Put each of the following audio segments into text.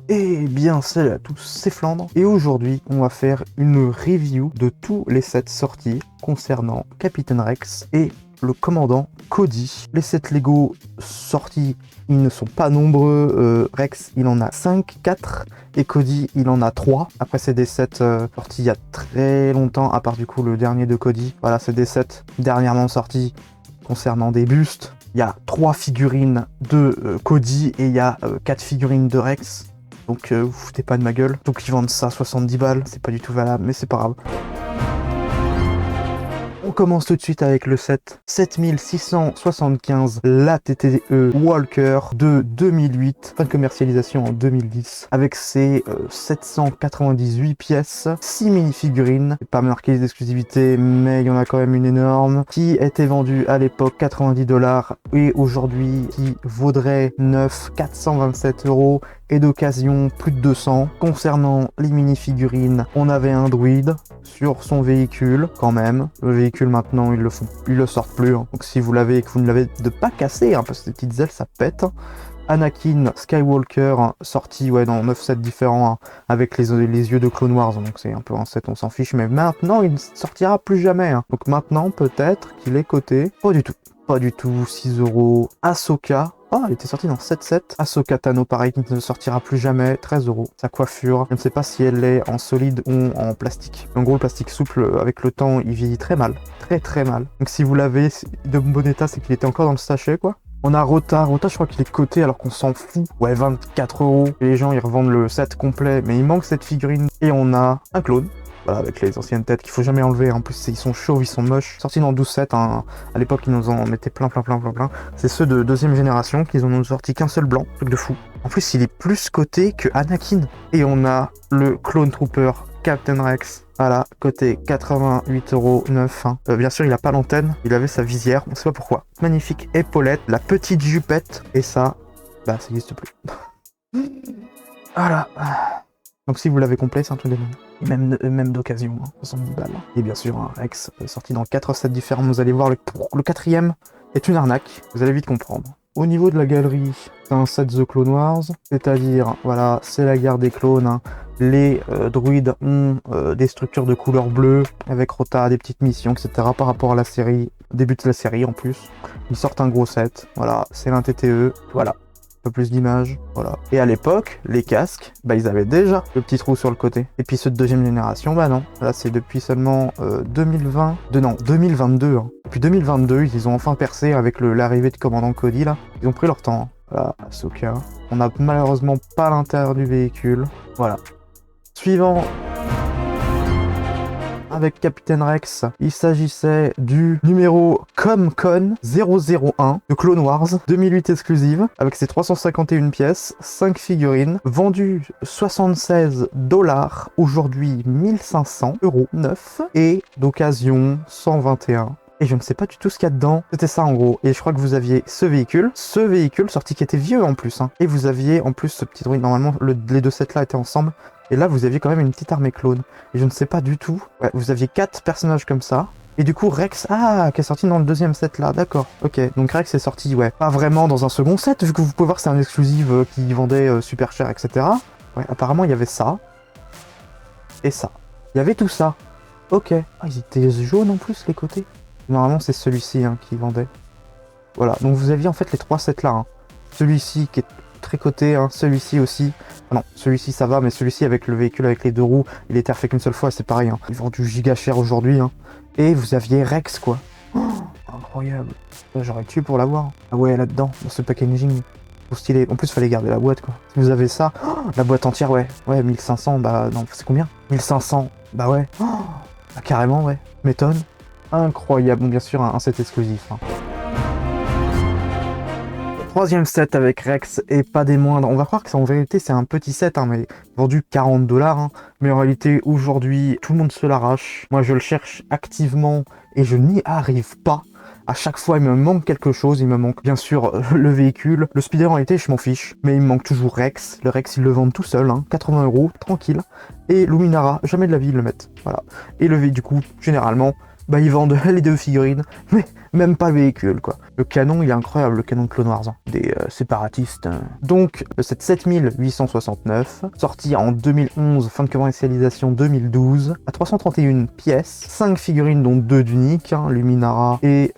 Eh bien, salut à tous, c'est Flandre, et aujourd'hui, on va faire une review de tous les sets sortis concernant Captain Rex et le commandant Cody. Les sets Lego sortis, ils ne sont pas nombreux. Rex, il en a 5, 4, et Cody, il en a 3. Après, c'est des sets sortis il y a très longtemps, à part du coup le dernier de Cody. Voilà, c'est des sets dernièrement sortis concernant des bustes. Il y a 3 figurines de Cody et il y a 4 figurines de Rex. Donc vous foutez pas de ma gueule. Donc ils vendent ça 70 balles, c'est pas du tout valable, mais c'est pas grave. On commence tout de suite avec le set 7675, la TTE Walker de 2008, fin de commercialisation en 2010, avec ses 798 pièces, 6 mini-figurines, pas marqué les exclusivités, mais il y en a quand même une énorme, qui était vendue à l'époque 90 $ et aujourd'hui qui vaudrait 427 €. Et d'occasion plus de 200. Concernant les mini-figurines, on avait un druide sur son véhicule quand même. Le véhicule maintenant ils le sortent plus, hein. Donc si vous l'avez et que vous ne l'avez de pas casser, hein, parce que ces petites ailes ça pète. Anakin Skywalker sorti dans 9 sets différents, hein, avec les yeux de Clone Wars, donc c'est un peu un set on s'en fiche, mais maintenant il ne sortira plus jamais, hein. Donc maintenant peut-être qu'il est coté, pas du tout, 6 €. Ahsoka. Oh, elle était sortie dans 7-7. Ahsoka Tano, pareil, qui ne sortira plus jamais, 13 €. Sa coiffure, je ne sais pas si elle est en solide ou en plastique. En gros, le plastique souple, avec le temps, il vieillit très mal. Très très mal. Donc si vous l'avez de bon état, c'est qu'il était encore dans le sachet, quoi. On a Rota. Rota, je crois qu'il est coté alors qu'on s'en fout. Ouais, 24 €. Et les gens, ils revendent le set complet, mais il manque cette figurine. Et on a un clone. Voilà, avec les anciennes têtes qu'il faut jamais enlever. En plus, ils sont chauves, ils sont moches. Sortis dans 12 sets, hein. À l'époque, ils nous en mettaient plein. C'est ceux de deuxième génération qu'ils ont sorti qu'un seul blanc. Truc de fou. En plus, il est plus coté que Anakin. Et on a le Clone Trooper Captain Rex. Voilà, coté 88,9 €. Hein. Bien sûr, il a pas l'antenne. Il avait sa visière. On sait pas pourquoi. Magnifique épaulette, la petite jupette. Et ça, bah, ça n'existe plus. Voilà. Donc si vous l'avez complet, c'est un truc de dingue. Même d'occasion, hein, 70 balles. Et bien sûr, un Rex sorti dans 4 sets différents. Vous allez voir, le 4e est une arnaque. Vous allez vite comprendre. Au niveau de la galerie, c'est un set The Clone Wars. C'est-à-dire, voilà, c'est la guerre des clones, hein. Les druides ont des structures de couleur bleue, avec Rota, des petites missions, etc. par rapport à la série. Début de la série en plus. Ils sortent un gros set. Voilà, c'est l'un TTE. Voilà. Peu plus d'images, voilà. Et à l'époque, les casques, bah ils avaient déjà le petit trou sur le côté. Et puis ceux de deuxième génération, bah non. Là c'est depuis seulement 2022. Hein. Depuis 2022, ils ont enfin percé avec l'arrivée de commandant Cody là. Ils ont pris leur temps. Hein. Voilà, Ahsoka. On n'a malheureusement pas l'intérieur du véhicule. Voilà. Suivant. Avec Captain Rex, il s'agissait du numéro ComCon 001 de Clone Wars 2008 exclusive, avec ses 351 pièces, 5 figurines, vendues 76 $, aujourd'hui 1500 € neuf, et d'occasion 121. Et je ne sais pas du tout ce qu'il y a dedans. C'était ça en gros. Et je crois que vous aviez ce véhicule sorti qui était vieux en plus, hein. Et vous aviez en plus ce petit droïde, normalement les deux sets là étaient ensemble. Et là, vous aviez quand même une petite armée clone. Et je ne sais pas du tout. Ouais, vous aviez 4 personnages comme ça. Et du coup, Rex, qui est sorti dans le deuxième set là, d'accord. Ok, donc Rex est sorti, ouais, pas vraiment dans un second set, vu que vous pouvez voir que c'est un exclusif qui vendait super cher, etc. Ouais, apparemment, il y avait ça. Et ça. Il y avait tout ça. Ok. Ah, ils étaient jaunes en plus, les côtés. Normalement, c'est celui-ci qui vendait. Voilà, donc vous aviez en fait les 3 sets là. Hein. Celui-ci qui est tricoté, hein, celui-ci aussi. Ah non, celui-ci ça va, mais celui-ci avec le véhicule avec les 2 roues, il était refait qu'une seule fois, c'est pareil. Hein. Ils vendent du giga cher aujourd'hui. Hein. Et vous aviez Rex, quoi. Oh, incroyable. J'aurais tué pour l'avoir. Ah ouais, là-dedans, dans ce packaging. Trop stylé. En plus, fallait garder la boîte, quoi. Si vous avez ça, la boîte entière, ouais. Ouais, 1500, bah non, c'est combien 1500, bah ouais. Oh, bah, carrément, ouais. M'étonne. Incroyable. Bon, bien sûr, un set exclusif. Hein. Troisième set avec Rex et pas des moindres. On va croire que ça en vérité c'est un petit set, hein, mais vendu 40 $. Hein. Mais en réalité aujourd'hui tout le monde se l'arrache. Moi je le cherche activement et je n'y arrive pas. À chaque fois il me manque quelque chose. Il me manque bien sûr le véhicule. Le speeder en réalité je m'en fiche. Mais il me manque toujours Rex. Le Rex ils le vendent tout seul, hein, 80 €, tranquille. Et Luminara, jamais de la vie ils le mettent. Voilà. Et le V du coup généralement bah ils vendent les 2 figurines, mais même pas le véhicule, quoi. Le canon, il est incroyable, le canon de Clone Wars, hein. Des séparatistes. Donc, cette 7869, sorti en 2011, fin de commercialisation 2012, à 331 pièces, 5 figurines dont 2 d'uniques, hein, Luminara et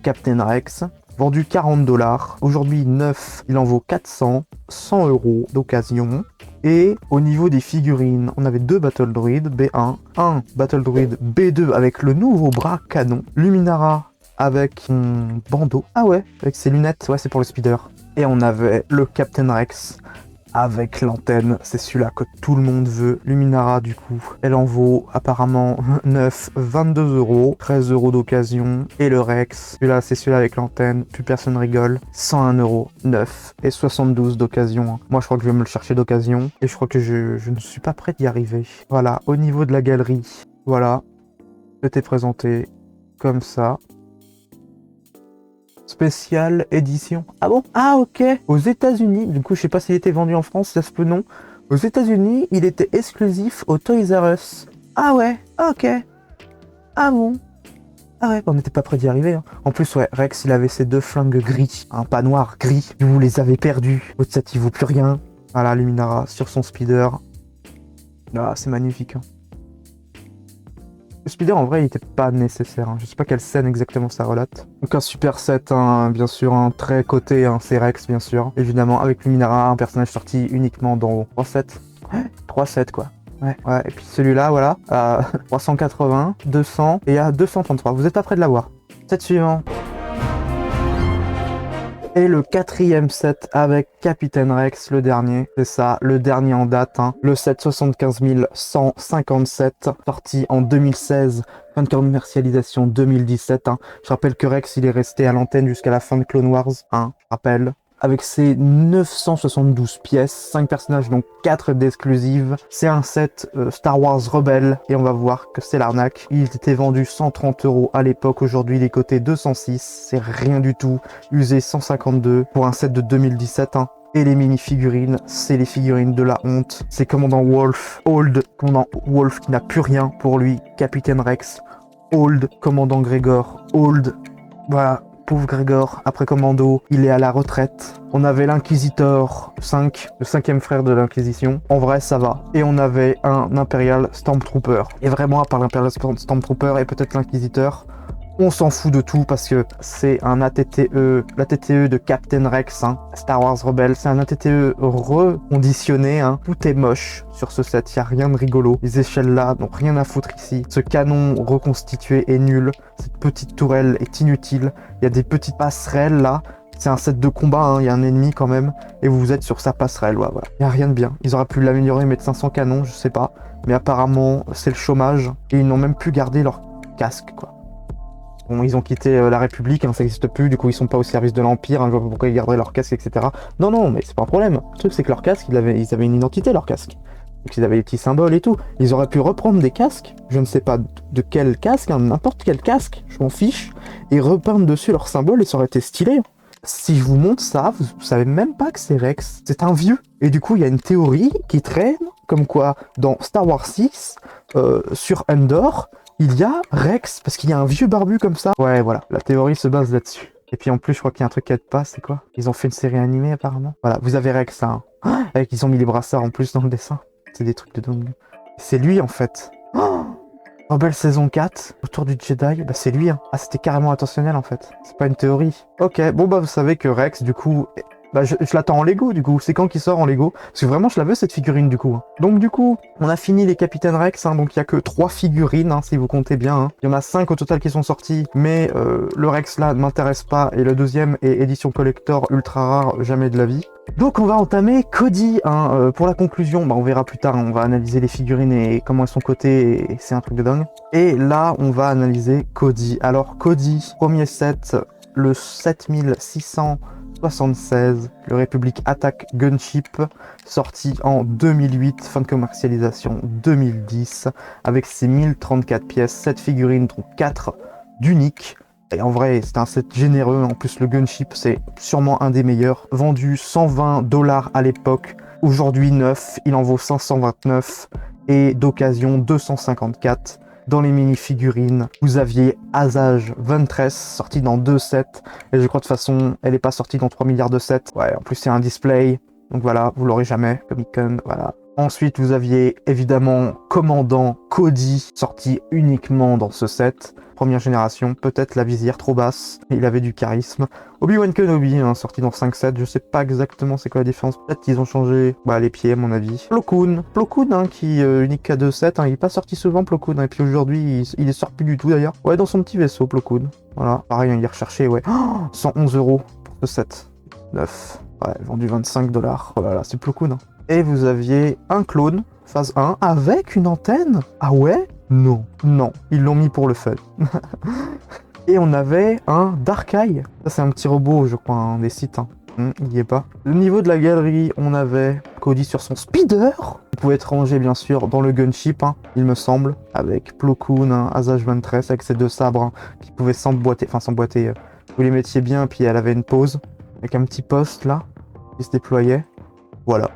Captain Rex. Vendu 40$. Aujourd'hui, neuf, il en vaut 400, 100 € d'occasion. Et au niveau des figurines, on avait 2 Battle Droid B1, un Battle Droid B2 avec le nouveau bras canon, Luminara avec son bandeau, ah ouais, avec ses lunettes, ouais c'est pour le speeder. Et on avait le Captain Rex avec l'antenne, c'est celui-là que tout le monde veut. Luminara du coup, elle en vaut apparemment 9, 22 €, 13 € d'occasion. Et le Rex, celui-là c'est celui-là avec l'antenne, plus personne rigole, 101 €, 9 et 72 d'occasion. Moi je crois que je vais me le chercher d'occasion et je crois que je ne suis pas prêt d'y arriver. Voilà, au niveau de la galerie, voilà, c'était présenté comme ça. Spécial édition. Ah bon? Ah ok. Aux États-Unis, du coup je sais pas s'il était vendu en France, ça se peut non. Aux États-Unis, il était exclusif au Toys R Us. Ah ouais, ok. Ah bon? Ah ouais, on n'était pas près d'y arriver. Hein. En plus, ouais, Rex, il avait ses 2 flingues gris, un pas noir, gris. Vous les avez perdus. Au set, il vaut plus rien. Voilà, Luminara sur son speeder. Ah, c'est magnifique. Hein. Le speeder, en vrai, il était pas nécessaire. Hein. Je sais pas quelle scène exactement ça relate. Donc un super set, hein, bien sûr, un très coté, hein, c'est Rex, bien sûr. Évidemment, avec Luminara, un personnage sorti uniquement dans 3 sets. Ouais, 3 sets, quoi. Ouais, ouais. Et puis celui-là, voilà, à 380, 200 et à 233. Vous êtes pas près de l'avoir. Set suivant. Et le 4e set avec Captain Rex, le dernier. C'est ça, le dernier en date. Hein. Le set 75 157, sorti en 2016, fin de commercialisation 2017. Hein. Je rappelle que Rex, il est resté à l'antenne jusqu'à la fin de Clone Wars. Hein, je rappelle. Avec ses 972 pièces, 5 personnages, donc 4 d'exclusives. C'est un set Star Wars Rebelle, et on va voir que c'est l'arnaque. Il était vendu 130 € à l'époque, aujourd'hui il est coté 206, c'est rien du tout. Usé 152 pour un set de 2017. Hein. Et les mini-figurines, c'est les figurines de la honte. C'est Commandant Wolf, Old, Commandant Wolf qui n'a plus rien pour lui, Capitaine Rex, Old, Commandant Gregor, Old, voilà. Pauvre Grégor, après Commando, il est à la retraite. On avait l'Inquisitor 5, le 5e frère de l'Inquisition. En vrai, ça va. Et on avait un Imperial Stormtrooper. Et vraiment, à part l'Imperial Stormtrooper et peut-être l'Inquisiteur, on s'en fout de tout parce que c'est un ATTE, l'ATTE de Captain Rex, hein, Star Wars Rebelle. C'est un ATTE reconditionné, hein. Tout est moche sur ce set, il n'y a rien de rigolo. Les échelles là n'ont rien à foutre ici. Ce canon reconstitué est nul. Cette petite tourelle est inutile. Il y a des petites passerelles là. C'est un set de combat, hein. Il y a un ennemi quand même. Et vous êtes sur sa passerelle, ouais, voilà. Il n'y a rien de bien. Ils auraient pu l'améliorer, mettre 500 canons, je sais pas. Mais apparemment, c'est le chômage. Et ils n'ont même plus gardé leur casque, quoi. Bon, ils ont quitté la République, hein, ça n'existe plus, du coup ils sont pas au service de l'Empire, hein, je vois pas pourquoi ils garderaient leur casque, etc. Non, non, mais c'est pas un problème. Le truc c'est que leur casque, ils avaient une identité, leur casque. Donc ils avaient des petits symboles et tout. Ils auraient pu reprendre des casques, je ne sais pas de quel casque, hein, n'importe quel casque, je m'en fiche, et repeindre dessus leurs symboles et ça aurait été stylé. Si je vous montre ça, vous savez même pas que c'est Rex, c'est un vieux. Et du coup il y a une théorie qui traîne, comme quoi dans Star Wars 6, sur Endor, il y a Rex, parce qu'il y a un vieux barbu comme ça. Ouais, voilà, la théorie se base là-dessus. Et puis en plus, je crois qu'il y a un truc qui aide pas, c'est quoi? Ils ont fait une série animée apparemment. Voilà, vous avez Rex, hein. Avec, ils ont mis les brassards en plus dans le dessin. C'est des trucs de dingue. C'est lui en fait. Rebelle saison 4, autour du Jedi, bah c'est lui, hein. Ah, c'était carrément intentionnel en fait. C'est pas une théorie. Ok, bon bah vous savez que Rex, du coup... Bah je l'attends en Lego du coup, c'est quand qu'il sort en Lego? Parce que vraiment je la veux cette figurine du coup. Hein. Donc du coup, on a fini les Capitaine Rex, hein, donc il y a que 3 figurines, hein, si vous comptez bien. Hein. Il y en a 5 au total qui sont sortis, mais le Rex là ne m'intéresse pas, et le deuxième est édition collector ultra rare, jamais de la vie. Donc on va entamer Cody, hein, pour la conclusion, bah on verra plus tard, hein, on va analyser les figurines et comment elles sont cotées, et c'est un truc de dingue. Et là on va analyser Cody. Alors Cody, premier set, le 7676, le Republic Attack Gunship, sorti en 2008, fin de commercialisation 2010, avec ses 1034 pièces, 7 figurines, dont 4 d'uniques. Et en vrai, c'est un set généreux, en plus le Gunship, c'est sûrement un des meilleurs. Vendu 120 $ à l'époque, aujourd'hui neuf, il en vaut 529, et d'occasion 254. Dans les mini-figurines, vous aviez Asajj Ventress, sorti dans 2 sets. Et je crois de toute façon, elle n'est pas sortie dans 3 milliards de sets. Ouais, en plus c'est un display. Donc voilà, vous l'aurez jamais, Comic-Con, voilà. Ensuite, vous aviez évidemment Commandant Cody, sorti uniquement dans ce set. Première génération, peut-être la visière trop basse, il avait du charisme. Obi-Wan Kenobi, hein, sorti dans 5 sets, je sais pas exactement c'est quoi la différence. Peut-être qu'ils ont changé les pieds à mon avis. Plo Koon, hein, qui unique qu'à 2 sets, hein, il est pas sorti souvent Plo Koon, hein, et puis aujourd'hui il est sorti plus du tout d'ailleurs. Ouais, dans son petit vaisseau Plo Koon. Voilà, pareil, hein, il est recherché, ouais. Oh, 111 € pour ce set. 9. Ouais, vendu 25 $. Voilà, c'est Plo Koon. Hein. Et vous aviez un clone, phase 1, avec une antenne. Ah ouais? Non. Non, ils l'ont mis pour le fun. Et on avait un Dark Eye. Ça, c'est un petit robot, je crois, hein, des sites. Hein. Il y est pas. Au niveau de la galerie, on avait Cody sur son speeder. Il pouvait être rangé, bien sûr, dans le gunship, hein, il me semble. Avec Plo Koon, hein, Asajj Ventress, avec ses 2 sabres, hein, qui pouvaient s'emboîter. Enfin, s'emboîter. Vous les mettiez bien, puis elle avait une pause. Avec un petit poste, là, qui se déployait. Voilà.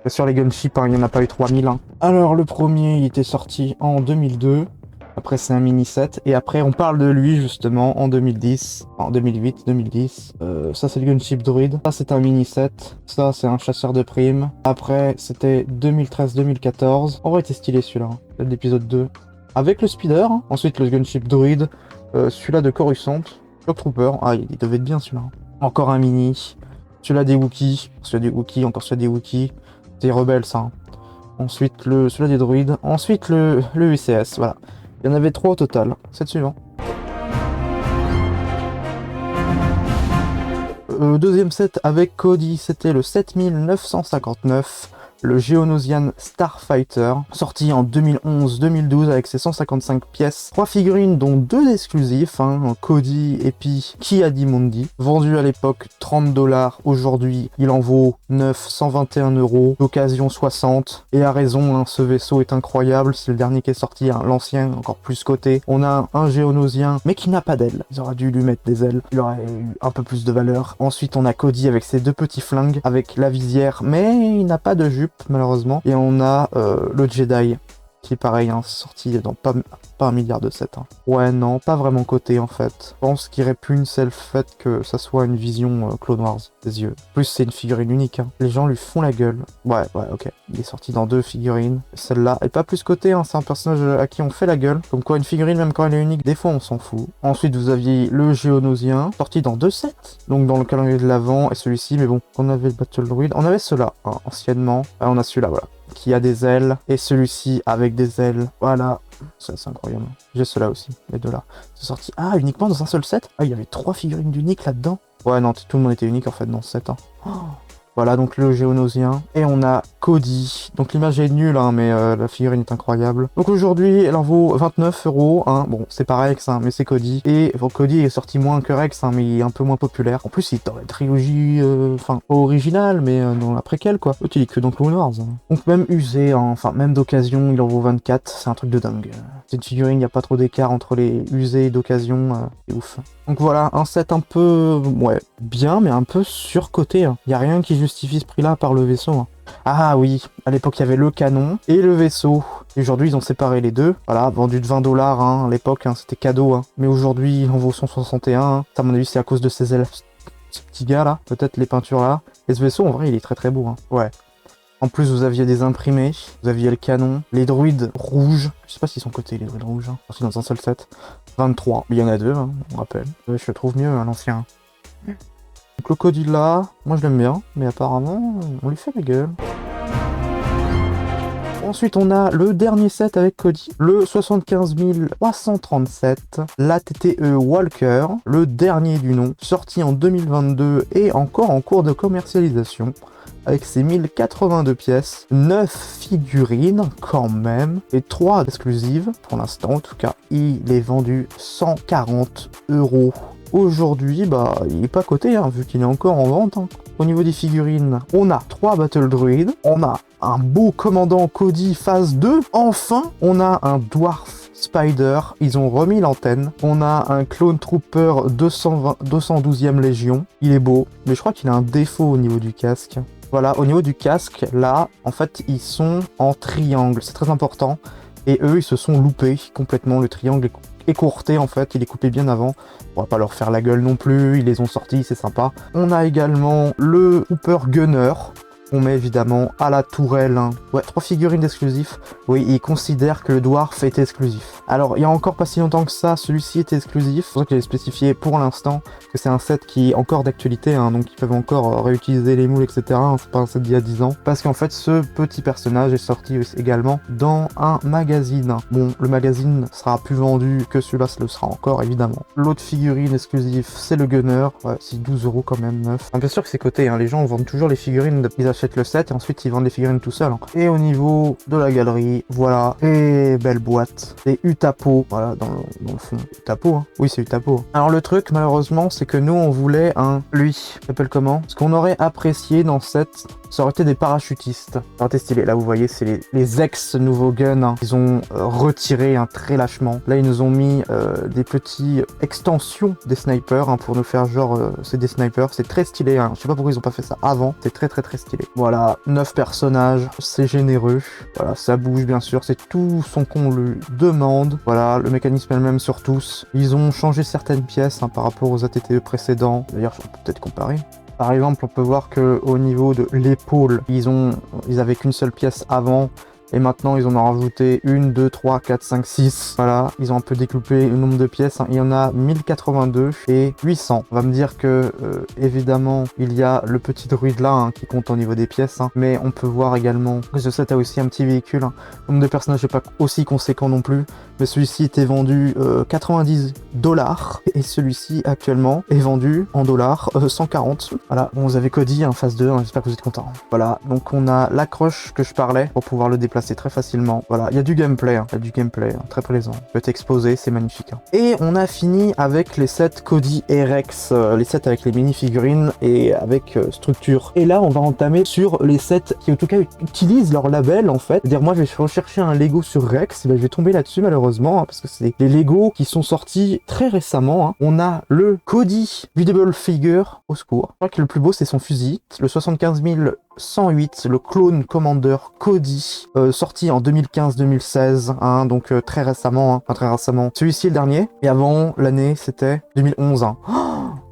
Sur les gunships, hein, il n'y en a pas eu 3000. Hein. Alors, le premier, il était sorti en 2002. Après, c'est un mini-set. Et après, on parle de lui, justement, en 2010. En 2008, 2010. Ça, c'est le gunship droid. Ça, c'est un mini-set. Ça, c'est un chasseur de primes. Après, c'était 2013-2014. En vrai, il était stylé, celui-là. Hein. L'épisode 2. Avec le speeder. Hein. Ensuite, le gunship droid. Celui-là de Coruscant. Shock Trooper. Ah, il devait être bien, celui-là. Encore un mini. Celui-là des Wookiees. Celui-là des Wookiees. Encore celui-là des Wookiees. C'est rebelle, ça. Hein. Ensuite, celui-là des droïdes. Ensuite, le UCS. Voilà. Il y en avait 3 au total. C'est le suivant. Deuxième set avec Cody, c'était le 7959. Le Geonosian Starfighter, sorti en 2011-2012 avec ses 155 pièces. 3 figurines dont 2 exclusifs, hein, Cody et puis Ki-Adi-Mundi. Vendu à l'époque 30 $, aujourd'hui il en vaut 921 €, d'occasion 60. Et à raison, hein, ce vaisseau est incroyable, c'est le dernier qui est sorti, hein, l'ancien encore plus coté. On a un Geonosien, mais qui n'a pas d'ailes. Ils auraient dû lui mettre des ailes, il aurait eu un peu plus de valeur. Ensuite on a Cody avec ses 2 petits flingues, avec la visière, mais il n'a pas de jupe malheureusement. Et on a le Jedi qui est pareil, hein, sorti dans pas 1 milliard de sets. Hein. Ouais, non, pas vraiment coté en fait. Je pense qu'il répugne c'est le fait que ça soit une vision Clone Wars des yeux. En plus, c'est une figurine unique. Hein. Les gens lui font la gueule. Ouais, ok. Il est sorti dans 2 figurines. Celle-là est pas plus coté, hein, c'est un personnage à qui on fait la gueule. Comme quoi, une figurine, même quand elle est unique, des fois on s'en fout. Ensuite, vous aviez le Geonosien, sorti dans 2 sets. Donc dans le calendrier de l'avant et celui-ci, mais bon, on avait le Battle Droid. On avait ceux-là, hein, anciennement. Ah, on a celui-là, voilà. Qui a des ailes, et celui-ci avec des ailes. Voilà. Ça, c'est incroyable. J'ai ceux-là aussi, les 2 là. C'est sorti, uniquement dans un seul set. Ah, il y avait 3 figurines d'unique là-dedans. Ouais, non, tout le monde était unique en fait dans ce set. Hein. Oh. Voilà, donc le Geonosien. Et on a Cody. Donc l'image est nulle, hein, mais la figurine est incroyable. Donc aujourd'hui, elle en vaut 29 €. Hein. Bon, c'est pas Rex, hein, mais c'est Cody. Et bon, Cody est sorti moins que Rex, hein, mais il est un peu moins populaire. En plus, il est dans la trilogie, enfin, pas originale, mais dans la préquelle, quoi. Il est que dans Clone Wars. Hein. Donc même usé, hein, enfin, même d'occasion, il en vaut 24. C'est un truc de dingue. C'est une figurine, il n'y a pas trop d'écart entre les usés et d'occasion. C'est ouf. Donc voilà, un set un peu, ouais, bien, mais un peu surcoté. Hein. Il n'y a rien qui justifie ce prix-là par le vaisseau. Hein. Ah oui, à l'époque, il y avait le canon et le vaisseau. Et aujourd'hui, ils ont séparé les deux. Voilà, vendu de 20 $, hein, à l'époque, hein, c'était cadeau. Hein. Mais aujourd'hui, il en vaut 161. Hein. Ça, à mon avis, c'est à cause de ces ailes. Ce petit gars là, peut-être les peintures là. Et ce vaisseau, en vrai, il est très très beau. Hein. Ouais. En plus, vous aviez des imprimés, vous aviez le canon, les droïdes rouges. Je sais pas s'ils sont cotés, les droïdes rouges. Hein. Sortis dans un seul set. 23. Il y en a 2, hein, on rappelle. Je le trouve mieux, hein, l'ancien. Donc le Cody là, moi je l'aime bien, mais apparemment, on lui fait la gueule. Ensuite, on a le dernier set avec Cody, le 75 337, la TTE Walker, le dernier du nom, sorti en 2022 et encore en cours de commercialisation. Avec ses 1082 pièces, 9 figurines quand même, et 3 exclusives, pour l'instant en tout cas. Il est vendu 140 €. Aujourd'hui, bah, il est pas coté, hein, vu qu'il est encore en vente. Hein. Au niveau des figurines, on a 3 Battle Droids, on a un beau commandant Cody phase 2, enfin, on a un Dwarf Spider, ils ont remis l'antenne, on a un Clone Trooper 212e Légion, il est beau, mais je crois qu'il a un défaut au niveau du casque. Voilà, au niveau du casque, là, en fait, ils sont en triangle, c'est très important. Et eux, ils se sont loupés complètement. Le triangle est écourté en fait, il est coupé bien avant. On va pas leur faire la gueule non plus, ils les ont sortis, c'est sympa. On a également le Trooper Gunner. On met évidemment à la tourelle. Hein. Ouais, 3 figurines d'exclusifs. Oui, ils considèrent que le Dwarf est exclusif. Alors, il y a encore pas si longtemps que ça, celui-ci était exclusif. C'est pour ça qu'il est spécifié pour l'instant que c'est un set qui est encore d'actualité. Hein, donc, ils peuvent encore réutiliser les moules, etc. Hein, c'est pas un set d'il y a 10 ans. Parce qu'en fait, ce petit personnage est sorti également dans un magazine. Bon, le magazine sera plus vendu que celui-là, ce le sera encore, évidemment. L'autre figurine exclusive, c'est le Gunner. Ouais, c'est 12 € quand même, neuf. Bien sûr que c'est coté. Hein, les gens vendent toujours les figurines. Ils achètent le set et ensuite ils vendent les figurines tout seuls. Hein. Et au niveau de la galerie, voilà, et belle boîte, des Utapo, voilà, dans le fond, Utapo, hein. Oui, c'est Utapo. Alors le truc, malheureusement, c'est que nous, on voulait un, lui, s'appelle comment? Ce qu'on aurait apprécié dans cette, ça aurait été des parachutistes. Ça aurait été stylé. Là, vous voyez, c'est les ex-nouveaux guns. Hein. Ils ont retiré très lâchement. Là, ils nous ont mis des petits extensions des snipers hein, pour nous faire genre, c'est des snipers. C'est très stylé. Hein. Je sais pas pourquoi ils ont pas fait ça avant. C'est très stylé. Voilà, 9 personnages, c'est généreux. Voilà, ça bouge bien sûr, c'est tout son qu'on lui demande. Voilà, le mécanisme est le même sur tous. Ils ont changé certaines pièces hein, par rapport aux ATTE précédents. D'ailleurs, on peut peut-être comparer. Par exemple, on peut voir que au niveau de l'épaule, ils avaient qu'une seule pièce avant. Et maintenant, ils en ont rajouté 1, 2, 3, 4, 5, 6. Voilà, ils ont un peu découpé le nombre de pièces. Hein. Il y en a 1082 et 800. On va me dire que, évidemment, il y a le petit druide là hein, qui compte au niveau des pièces. Hein. Mais on peut voir également que ce set a aussi un petit véhicule. Hein. Le nombre de personnages n'est pas aussi conséquent non plus. Mais celui-ci était vendu 90 $. Et celui-ci, actuellement, est vendu en dollars 140. Voilà, bon, vous avez Cody, hein, phase 2. Hein, j'espère que vous êtes contents. Voilà, donc on a l'accroche que je parlais pour pouvoir le déplacer très facilement. Voilà, il y a du gameplay, hein. Il y a du gameplay hein, très plaisant. Peut être exposé, c'est magnifique. Hein. Et on a fini avec les sets Cody et Rex, les sets avec les mini-figurines et avec structure. Et là, on va entamer sur les sets qui, en tout cas, utilisent leur label, en fait. C'est-à-dire, moi, je vais rechercher un Lego sur Rex, et ben, je vais tomber là-dessus, malheureusement, hein, parce que c'est les Lego qui sont sortis très récemment. Hein. On a le Cody Buildable Figure, au secours. Je crois que le plus beau, c'est son fusil, le 75 108, le Clone Commander Cody, sorti en 2015-2016, hein, donc très récemment, hein, enfin très récemment. Celui-ci est le dernier, et avant l'année c'était 2011. Hein. Oh,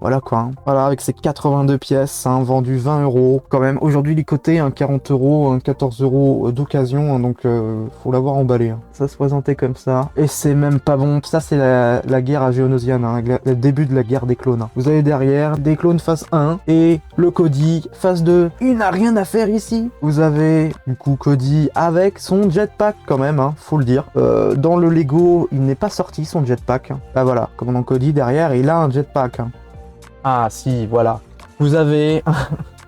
voilà quoi, hein. Voilà, avec ses 82 pièces, hein, vendu 20 € quand même. Aujourd'hui, il est coté 40 €, 14 € d'occasion, hein, donc faut l'avoir emballé. Hein. Ça se présentait comme ça, et c'est même pas bon. Ça, c'est la guerre à Geonosian, hein, le début de la guerre des clones. Hein. Vous avez derrière des clones phase 1 et le Cody phase 2. Il n'a rien à faire ici. Vous avez du coup Cody avec son jetpack quand même, hein, faut le dire. Dans le Lego, il n'est pas sorti son jetpack. Hein. Bah voilà, comme dans Cody derrière, il a un jetpack. Hein. Ah si, voilà. Vous avez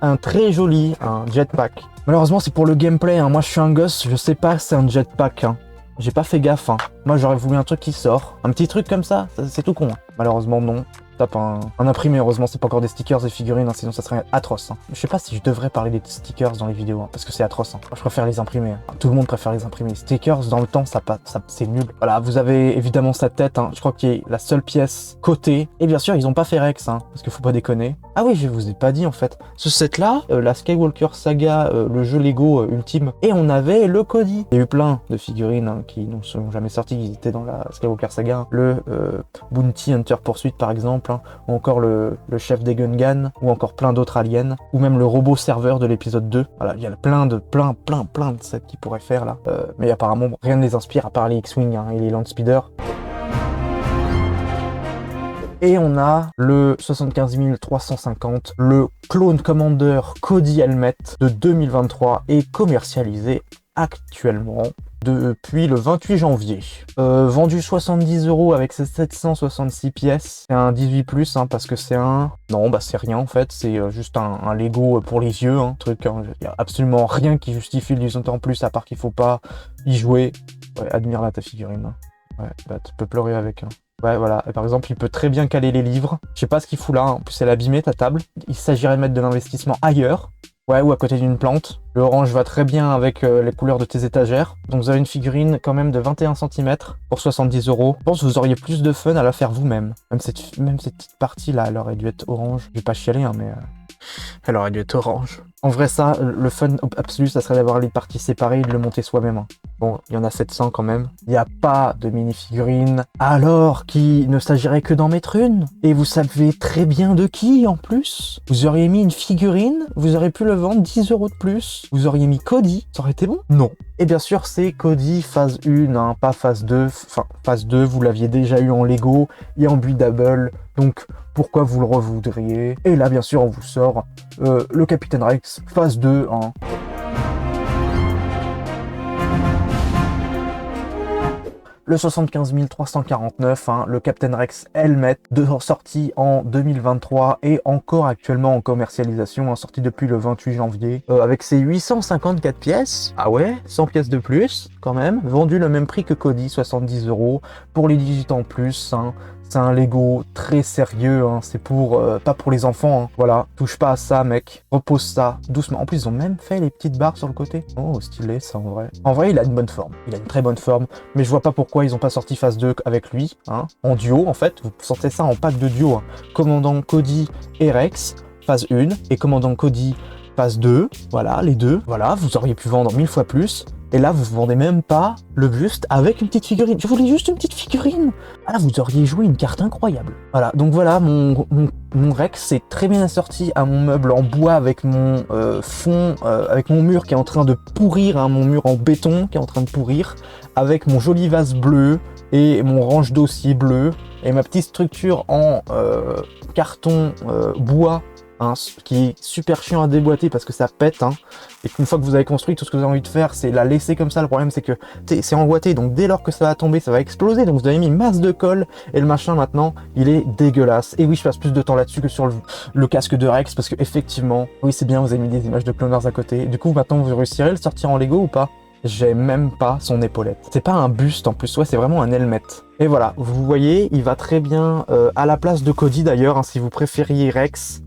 un très joli jetpack. Malheureusement, c'est pour le gameplay. Hein. Moi, je suis un gosse, je sais pas, c'est un jetpack. Hein. J'ai pas fait gaffe. Hein. Moi, j'aurais voulu un truc qui sort. Un petit truc comme ça, c'est tout con. Hein. Malheureusement, non. Tape un imprimé, heureusement c'est pas encore des stickers et figurines, hein, sinon ça serait atroce. Hein. Je sais pas si je devrais parler des stickers dans les vidéos, hein, parce que c'est atroce. Hein. Moi je préfère les imprimer. Hein. Tout le monde préfère les imprimer. Les stickers dans le temps, ça c'est nul. Voilà, vous avez évidemment sa tête, hein. Je crois qu'il est la seule pièce côté. Et bien sûr, ils ont pas fait Rex, hein, parce qu'il faut pas déconner. Ah oui, je vous ai pas dit en fait. Ce set là, la Skywalker Saga, le jeu Lego ultime, et on avait le Cody. Il y a eu plein de figurines hein, qui ne sont jamais sorties, qui étaient dans la Skywalker Saga. Hein. Le Bounty Hunter Pursuit par exemple. Hein, ou encore le chef des Gungan, ou encore plein d'autres aliens, ou même le robot serveur de l'épisode 2. Voilà, il y a plein de sets qu'ils pourraient faire là. Mais apparemment, rien ne les inspire à part les X-Wing hein, et les Landspeeder. Et on a le 75 350, le Clone Commander Cody Helmet de 2023 et commercialisé actuellement depuis le 28 janvier. Vendu 70 € avec ses 766 pièces. C'est un 18+, hein, parce que c'est un... Non, bah c'est rien en fait, c'est juste un Lego pour les yeux, hein, truc. Hein. Il n'y a absolument rien qui justifie le 18 en plus, à part qu'il faut pas y jouer. Ouais, admire là ta figurine. Hein. Ouais, bah tu peux pleurer avec. Hein. Ouais, voilà. Et par exemple, il peut très bien caler les livres. Je sais pas ce qu'il fout là. En plus, elle est abîmée, ta table. Il s'agirait de mettre de l'investissement ailleurs. Ouais, ou à côté d'une plante. Le orange va très bien avec les couleurs de tes étagères. Donc vous avez une figurine quand même de 21 cm pour 70 €. Je pense que vous auriez plus de fun à la faire vous-même. Même cette petite partie là, elle aurait dû être orange. Je vais pas chialer, hein, mais elle aurait dû être orange. En vrai, ça, le fun absolu, ça serait d'avoir les parties séparées et de le monter soi-même. Hein. Bon, il y en a 700 quand même. Il n'y a pas de mini-figurine. Alors qu'il ne s'agirait que d'en mettre une. Et vous savez très bien de qui en plus. Vous auriez mis une figurine, vous auriez pu le vendre 10 € de plus. Vous auriez mis Cody, ça aurait été bon? Non. Et bien sûr, c'est Cody phase 1, hein, pas phase 2. Enfin, phase 2, vous l'aviez déjà eu en Lego et en Buildable. Donc, pourquoi vous le revoudriez? Et là, bien sûr, on vous sort le Capitaine Rex phase 2, hein. Le 75 349, hein, le Captain Rex Helmet, sorti en 2023 et encore actuellement en commercialisation, hein, sorti depuis le 28 janvier, avec ses 854 pièces. Ah ouais, 100 pièces de plus, quand même. Vendu le même prix que Cody, 70 € pour les 18 ans plus, hein. C'est un Lego très sérieux, hein. C'est pour pas pour les enfants, hein. Voilà, touche pas à ça, mec. Repose ça doucement. En plus, ils ont même fait les petites barres sur le côté. Oh, stylé ça en vrai. En vrai, il a une bonne forme. Il a une très bonne forme, mais je vois pas pourquoi ils ont pas sorti phase 2 avec lui, hein. En duo, en fait, vous sortez ça en pack de duo, hein. Commandant Cody et Rex, phase 1, et Commandant Cody, phase 2. Voilà, les deux. Voilà, vous auriez pu vendre 1000 fois plus. Et là, vous vendez même pas le buste avec une petite figurine. Je voulais juste une petite figurine. Ah là, vous auriez joué une carte incroyable. Voilà, donc voilà, mon Rex est très bien assorti à mon meuble en bois avec mon fond, avec mon mur qui est en train de pourrir, hein, mon mur en béton qui est en train de pourrir, avec mon joli vase bleu et mon range dossier bleu, et ma petite structure en carton bois, hein, qui est super chiant à déboîter parce que ça pète, hein, et qu'une fois que vous avez construit, tout ce que vous avez envie de faire, c'est la laisser comme ça. Le problème, c'est que c'est emboîté, donc dès lors que ça va tomber, ça va exploser. Donc vous avez mis masse de colle, et le machin maintenant, il est dégueulasse. Et oui, je passe plus de temps là-dessus que sur le casque de Rex, parce que effectivement, oui, c'est bien, vous avez mis des images de Clone Wars à côté. Du coup, maintenant, vous réussirez à le sortir en Lego ou pas? J'ai même pas son épaulette. C'est pas un buste en plus, ouais, c'est vraiment un helmet. Et voilà, vous voyez, il va très bien à la place de Cody d'ailleurs, hein, si vous préfériez Rex.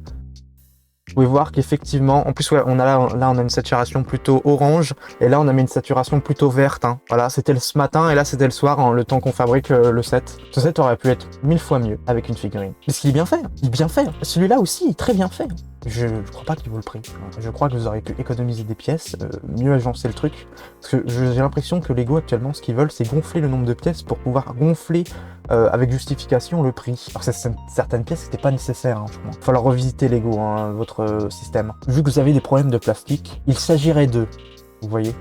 Vous pouvez voir qu'effectivement, en plus, ouais, on a là, on a une saturation plutôt orange, et là, on a mis une saturation plutôt verte, hein. Voilà, c'était ce matin, et là, c'était le soir, hein, le temps qu'on fabrique le set. Ce set aurait pu être 1000 fois mieux avec une figurine. Parce qu'il est bien fait, il est bien fait. Celui-là aussi, il est très bien fait. Je crois pas qu'il vaut le prix. Je crois que vous aurez pu économiser des pièces, mieux agencer le truc. Parce que j'ai l'impression que Lego actuellement, ce qu'ils veulent, c'est gonfler le nombre de pièces pour pouvoir gonfler avec justification le prix. Alors que certaines pièces, c'était pas nécessaire, hein, je crois. Il va falloir revisiter Lego, hein, votre système. Vu que vous avez des problèmes de plastique, il s'agirait de... Vous voyez ?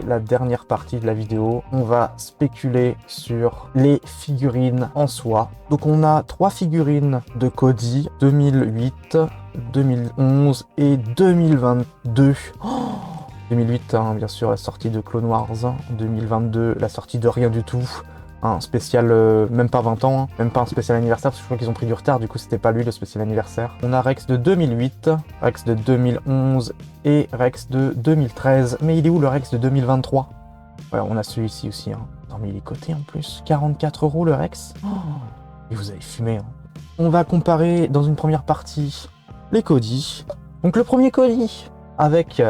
La dernière partie de la vidéo, on va spéculer sur les figurines en soi. Donc on a 3 figurines de Cody, 2008, 2011 et 2022. Oh, 2008, hein, bien sûr, la sortie de Clone Wars. 2022, la sortie de rien du tout. Un spécial, même pas 20 ans, hein, même pas un spécial anniversaire, parce que je crois qu'ils ont pris du retard, du coup c'était pas lui le spécial anniversaire. On a Rex de 2008, Rex de 2011 et Rex de 2013. Mais il est où le Rex de 2023? Ouais, on a celui-ci aussi, hein. Non mais il est coté en plus, 44 € le Rex. Oh, et vous avez fumé, hein. On va comparer dans une première partie les Cody. Donc le premier Cody, avec...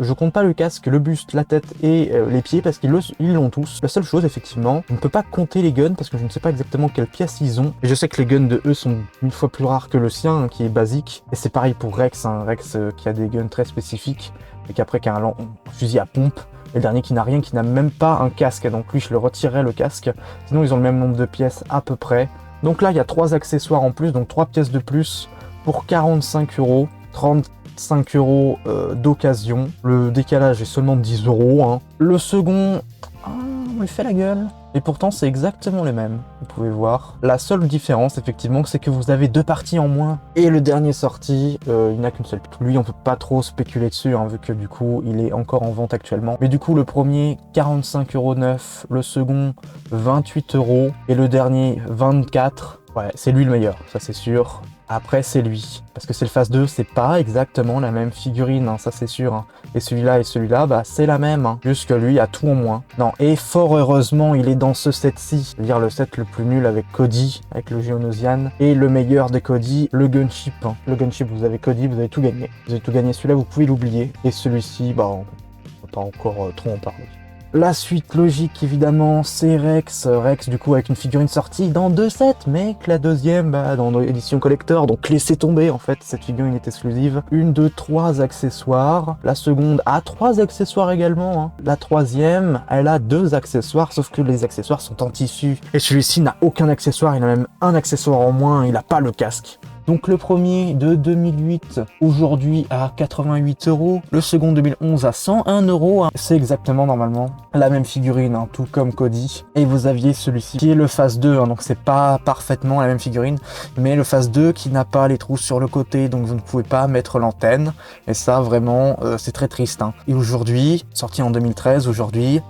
Je compte pas le casque, le buste, la tête et les pieds parce qu'ils l'ont tous. La seule chose, effectivement, je ne peux pas compter les guns parce que je ne sais pas exactement quelles pièces ils ont. Et je sais que les guns de eux sont 1000 fois plus rares que le sien, hein, qui est basique. Et c'est pareil pour Rex, hein. Rex qui a des guns très spécifiques et qui après qui a un fusil à pompe. Et le dernier qui n'a rien, qui n'a même pas un casque. Donc lui, je le retirerai le casque. Sinon, ils ont le même nombre de pièces à peu près. Donc là, il y a 3 accessoires en plus, donc 3 pièces de plus pour 45 €. 35 € d'occasion. Le décalage est seulement de 10 €, hein. Le second, on lui fait la gueule. Et pourtant, c'est exactement les mêmes, vous pouvez voir. La seule différence, effectivement, c'est que vous avez 2 parties en moins. Et le dernier sorti, il n'y a qu'une seule. Lui, on peut pas trop spéculer dessus, hein, vu que du coup, il est encore en vente actuellement. Mais du coup, le premier, 45 € neuf. Le second, 28 €. Et le dernier, 24 €. Ouais, c'est lui le meilleur, ça c'est sûr. Après, c'est lui. Parce que c'est le phase 2, c'est pas exactement la même figurine, hein, ça c'est sûr, hein. Et celui-là, bah c'est la même, hein. Juste que lui a tout en moins. Non, et fort heureusement, il est dans ce set-ci. C'est-à-dire le set le plus nul avec Cody, avec le Geonosian. Et le meilleur des Cody, le Gunship, hein. Le Gunship, vous avez Cody, vous avez tout gagné. Vous avez tout gagné, celui-là, vous pouvez l'oublier. Et celui-ci, bah, on va pas encore trop en parler. La suite logique évidemment c'est Rex, du coup avec une figurine sortie dans 2 sets, mais que la deuxième dans l'édition collector, donc laissez tomber en fait, cette figurine est exclusive. 1, 2, 3 accessoires, la seconde a 3 accessoires également, hein. La troisième elle a 2 accessoires, sauf que les accessoires sont en tissu, et celui-ci n'a aucun accessoire, il a même un accessoire en moins, il a pas le casque. Donc le premier de 2008, aujourd'hui à 88 €, le second 2011 à 101 €, hein. C'est exactement normalement la même figurine, hein, tout comme Cody. Et vous aviez celui-ci qui est le phase 2, hein, donc c'est pas parfaitement la même figurine, mais le phase 2 qui n'a pas les trous sur le côté, donc vous ne pouvez pas mettre l'antenne. Et ça vraiment, c'est très triste, hein. Et aujourd'hui, sorti en 2013, aujourd'hui,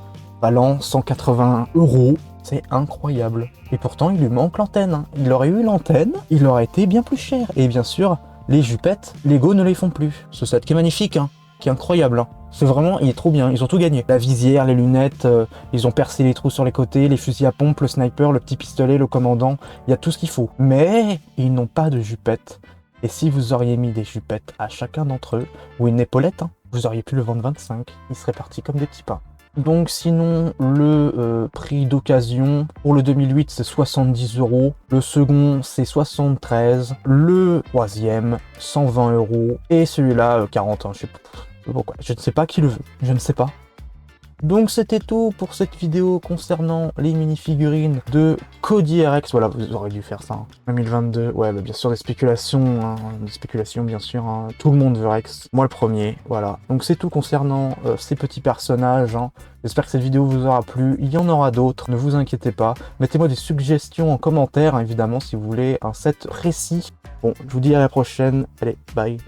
valant 180 €. C'est incroyable. Et pourtant, il lui manque l'antenne, hein. Il aurait eu l'antenne, il aurait été bien plus cher. Et bien sûr, les jupettes, Lego ne les font plus. Ce set qui est magnifique, hein, qui est incroyable, hein. C'est vraiment, il est trop bien, ils ont tout gagné. La visière, les lunettes, ils ont percé les trous sur les côtés, les fusils à pompe, le sniper, le petit pistolet, le commandant, il y a tout ce qu'il faut. Mais ils n'ont pas de jupettes. Et si vous auriez mis des jupettes à chacun d'entre eux, ou une épaulette, hein, vous auriez pu le vendre 25, ils seraient partis comme des petits pains. Donc sinon, le prix d'occasion, pour le 2008 c'est 70 €, le second c'est 73, le troisième 120 €, et celui-là 40, hein, je sais pas pourquoi, je ne sais pas qui le veut, je ne sais pas. Donc c'était tout pour cette vidéo concernant les mini-figurines de Cody RX. Voilà, vous aurez dû faire ça, hein. 2022, ouais, bah, bien sûr des spéculations, hein, bien sûr, hein. Tout le monde veut Rex, moi le premier, voilà. Donc c'est tout concernant ces petits personnages, hein. J'espère que cette vidéo vous aura plu, il y en aura d'autres, ne vous inquiétez pas. Mettez-moi des suggestions en commentaire, hein, évidemment, si vous voulez un set précis. Bon, je vous dis à la prochaine, allez, bye.